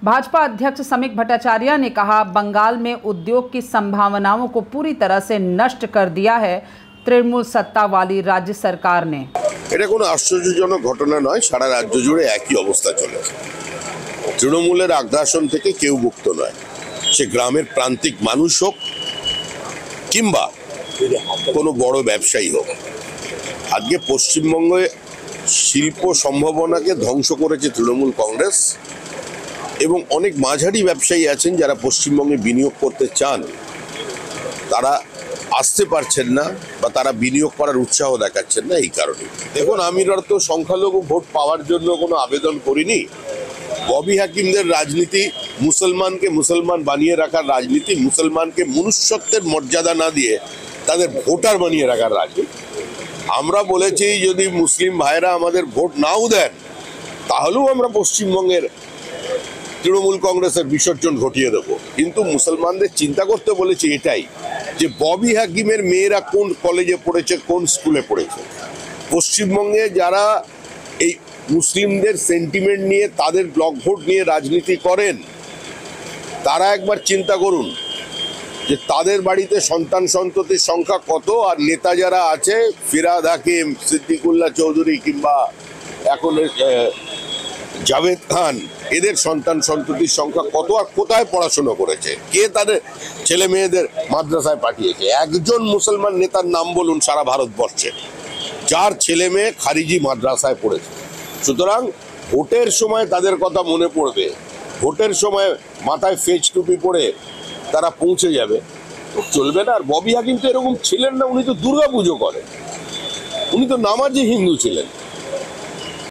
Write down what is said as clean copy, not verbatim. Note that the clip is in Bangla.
भाजपा अध्यक्ष समीक भट्टाचार्य ने कहा, बंगाल में उद्योग की संभावनाओं को पूरी तरह से नष्ट कर दिया है तृणमूल सत्ता वाली राज्य सरकार ने। এটা কোনো আশ্চর্যজনক ঘটনা নয়, সারা রাজ্য জুড়ে একই অবস্থা চলেছে। তৃণমূলের আগ্রাসন থেকে কেউ মুক্ত নয়, সে গ্রামের প্রান্তিক মানুষ হোক কিংবা কোনো বড় ব্যবসায়ী হোক। আজকে পশ্চিমবঙ্গে শিল্প সম্ভাবনাকে ধ্বংস করেছে তৃণমূল কংগ্রেস, এবং অনেক মাঝারি ব্যবসায়ী আছেন যারা পশ্চিমবঙ্গে বিনিয়োগ করতে চান, তারা আসতে পারছেন না বা তারা বিনিয়োগ করার উৎসাহ দেখাচ্ছেন না। এই কারণে দেখুন, আমি তো সংখ্যালঘু ভোট পাওয়ার জন্য কোনো আবেদন করিনি। ববি হাকিমদের রাজনীতি মুসলমানকে মুসলমান বানিয়ে রাখার রাজনীতি, মুসলমানকে মনুষ্যত্বের মর্যাদা না দিয়ে তাদের ভোটার বানিয়ে রাখার রাজনীতি। আমরা বলেছি যদি মুসলিম ভাইরা আমাদের ভোট নাও দেন তাহলেও আমরা পশ্চিমবঙ্গের তৃণমূল কংগ্রেসের বিসর্জন ঘটিয়ে দেব, কিন্তু মুসলমানদের চিন্তা করতে বলেছি এটাই যে ববি হাকিমের মেয়েরা কোন কলেজে পড়েছে, কোন স্কুলে পড়েছে। পশ্চিমবঙ্গে যারা এই মুসলিমদের সেন্টিমেন্ট নিয়ে, তাদের ব্লক ভোট নিয়ে রাজনীতি করেন, তারা একবার চিন্তা করুন যে তাদের বাড়িতে সন্তান সন্ততির সংখ্যা কত, আর নেতা যারা আছে ফিরহাদ হাকিম, সিদ্দিকুল্লাহ চৌধুরী কিংবা এখন জাভেদ খান, এদের সন্তান সন্ততির সংখ্যা কত আর কোথায় পড়াশোনা করেছে, কে তাদের ছেলে মেয়েদের মাদ্রাসায় পাঠিয়েছে। একজন মুসলমান নেতার নাম বলুন সারা ভারতবর্ষে যার ছেলে মেয়ে খারিজি মাদ্রাসায় পড়েছে। সুতরাং ভোটের সময় তাদের কথা মনে পড়বে, ভোটের সময় মাথায় ফেজ টুপি পরে তারা পৌঁছে যাবে, চলবে না। আর ববি হাকিম তো এরকম ছিলেন না, উনি তো দুর্গা পুজো করেন, উনি তো নামাজি হিন্দু ছিলেন।